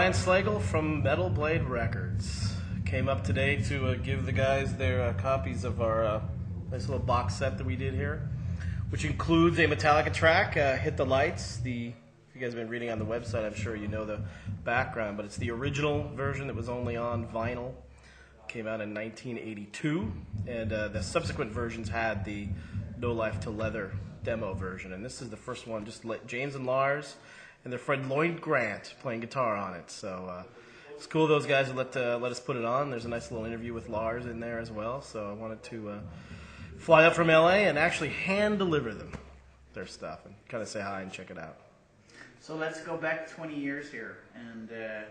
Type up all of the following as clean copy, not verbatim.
Brian Slagel from Metal Blade Records. Came up today to give the guys their copies of our nice little box set that we did here, which includes a Metallica track, Hit the Lights. If you guys have been reading on the website, I'm sure you know the background, but it's the original version that was only on vinyl. Came out in 1982, and the subsequent versions had the No Life to Leather demo version, and this is the first one, just James and Lars and their friend Lloyd Grant playing guitar on it. So it's cool those guys let us put it on. There's a nice little interview with Lars in there as well, so I wanted to fly up from LA and actually hand deliver them their stuff and kind of say hi and check it out. So let's go back 20 years here and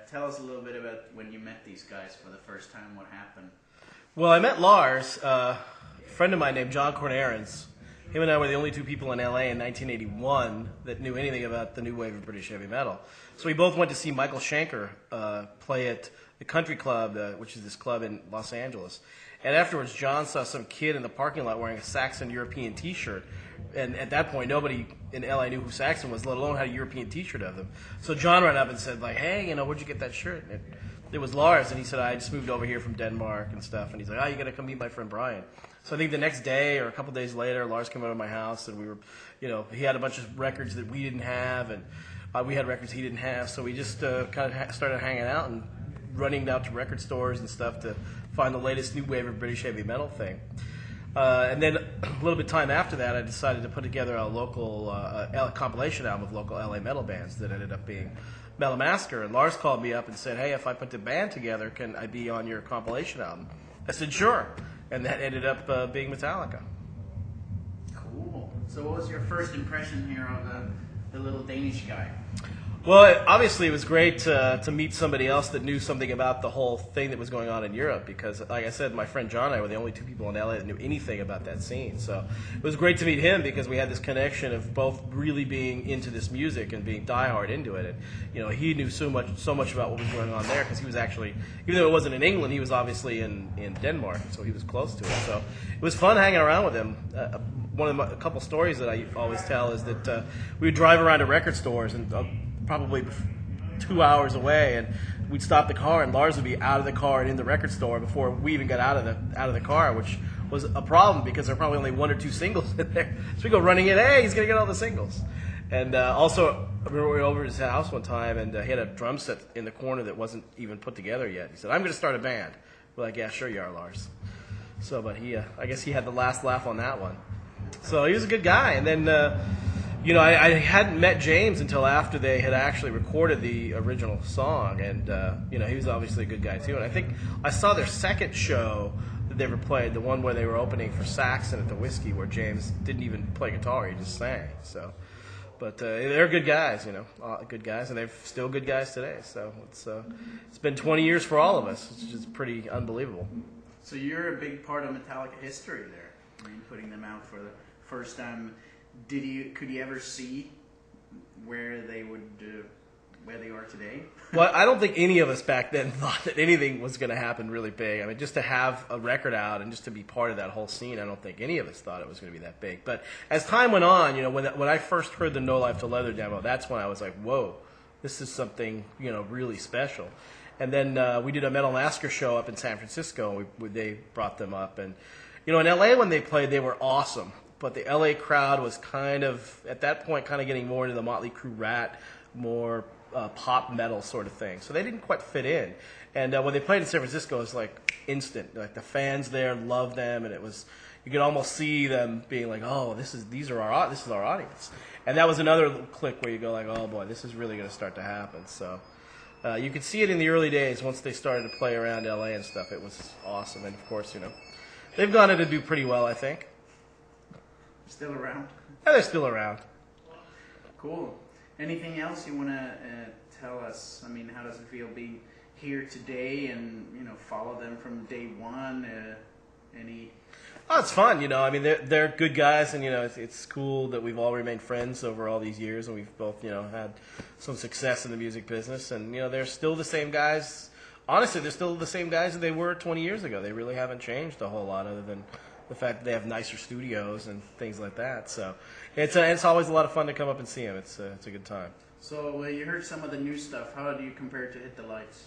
tell us a little bit about when you met these guys for the first time. What happened? Well, I met Lars, a friend of mine named John Cornarens. Him and I were the only two people in LA in 1981 that knew anything about the new wave of British heavy metal. So we both went to see Michael Schenker play at the Country Club, which is this club in Los Angeles. And afterwards, John saw some kid in the parking lot wearing a Saxon European T-shirt. And at that point, nobody in LA knew who Saxon was, let alone had a European T-shirt of them. So John ran up and said, like, hey, where'd you get that shirt? And it was Lars, and he said, I just moved over here from Denmark and stuff. And he's like, oh, you got to come meet my friend Brian. So I think the next day or a couple days later, Lars came over to my house, and we were, he had a bunch of records that we didn't have, and we had records he didn't have. So we just kind of started hanging out and running out to record stores and stuff to find the latest new wave of British heavy metal thing. And then a little bit time after that, I decided to put together a local compilation album of local LA metal bands that ended up being Metal Massacre. And Lars called me up and said, hey, if I put the band together, can I be on your compilation album? I said, sure. And that ended up being Metallica. Cool. So what was your first impression here of the little Danish guy? Well, obviously it was great to meet somebody else that knew something about the whole thing that was going on in Europe, because, like I said, my friend John and I were the only two people in LA that knew anything about that scene. So it was great to meet him because we had this connection of both really being into this music and being diehard into it. And he knew so much about what was going on there because he was actually, even though it wasn't in England, he was obviously in Denmark, so he was close to it. So it was fun hanging around with him. A couple stories that I always tell is that we would drive around to record stores and probably 2 hours away, and we'd stop the car, and Lars would be out of the car and in the record store before we even got out of the car, which was a problem because there were probably only one or two singles in there. So we go running in, hey, he's gonna get all the singles. And also, I remember we were over at his house one time, and he had a drum set in the corner that wasn't even put together yet. He said, I'm gonna start a band. We're like, yeah, sure you are, Lars. So, but I guess he had the last laugh on that one. So he was a good guy, and then. I hadn't met James until after they had actually recorded the original song, and he was obviously a good guy too. And I think I saw their second show that they ever played, the one where they were opening for Saxon at the Whiskey, where James didn't even play guitar; he just sang. So, but they're good guys, good guys, and they're still good guys today. So it's been 20 years for all of us, which is pretty unbelievable. So you're a big part of Metallica history there. I mean, putting them out for the first time. Could you ever see where they are today? Well, I don't think any of us back then thought that anything was going to happen really big. I mean, just to have a record out and just to be part of that whole scene, I don't think any of us thought it was going to be that big. But as time went on, when I first heard the No Life to Leather demo, that's when I was like, whoa, this is something, really special. And then we did a Metal Massacre show up in San Francisco, and they brought them up. And, in LA when they played, they were awesome. But the LA crowd was kind of, at that point, kind of getting more into the Motley Crue Rat, more pop metal sort of thing. So they didn't quite fit in. And when they played in San Francisco, it was like instant. Like the fans there loved them, and you could almost see them being like, oh, this is our audience. And that was another click where you go like, oh boy, this is really going to start to happen. So you could see it in the early days once they started to play around LA and stuff. It was awesome. And of course, they've gone on to do pretty well, I think. Still around? Yeah, they're still around. Cool. Anything else you want to tell us? I mean, how does it feel being here today and, follow them from day one? Oh, it's fun, I mean, they're good guys, and, it's cool that we've all remained friends over all these years, and we've both, had some success in the music business, and, they're still the same guys. Honestly, they're still the same guys that they were 20 years ago. They really haven't changed a whole lot other than the fact that they have nicer studios and things like that. So it's always a lot of fun to come up and see them. It's a good time. So you heard some of the new stuff. How do you compare it to Hit the Lights?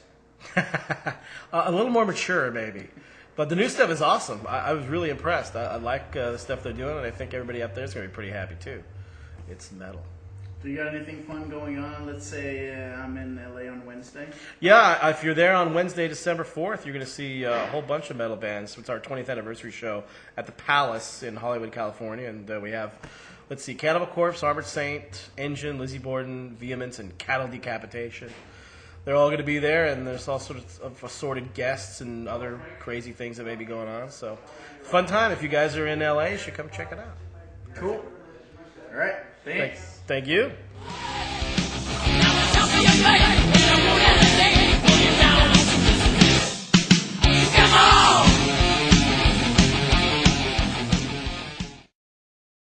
A little more mature, maybe. But the new stuff is awesome. I was really impressed. I like the stuff they're doing, and I think everybody out there is going to be pretty happy, too. It's metal. Do you got anything fun going on? Let's say I'm in LA on Wednesday. Yeah, if you're there on Wednesday, December 4th, you're going to see a whole bunch of metal bands. It's our 20th anniversary show at the Palace in Hollywood, California. And we have, let's see, Cannibal Corpse, Armored Saint, Engine, Lizzie Borden, Vehemence, and Cattle Decapitation. They're all going to be there, and there's all sorts of assorted guests and other crazy things that may be going on. So, fun time. If you guys are in LA, you should come check it out. Cool. All right. Thanks. Thank you. Now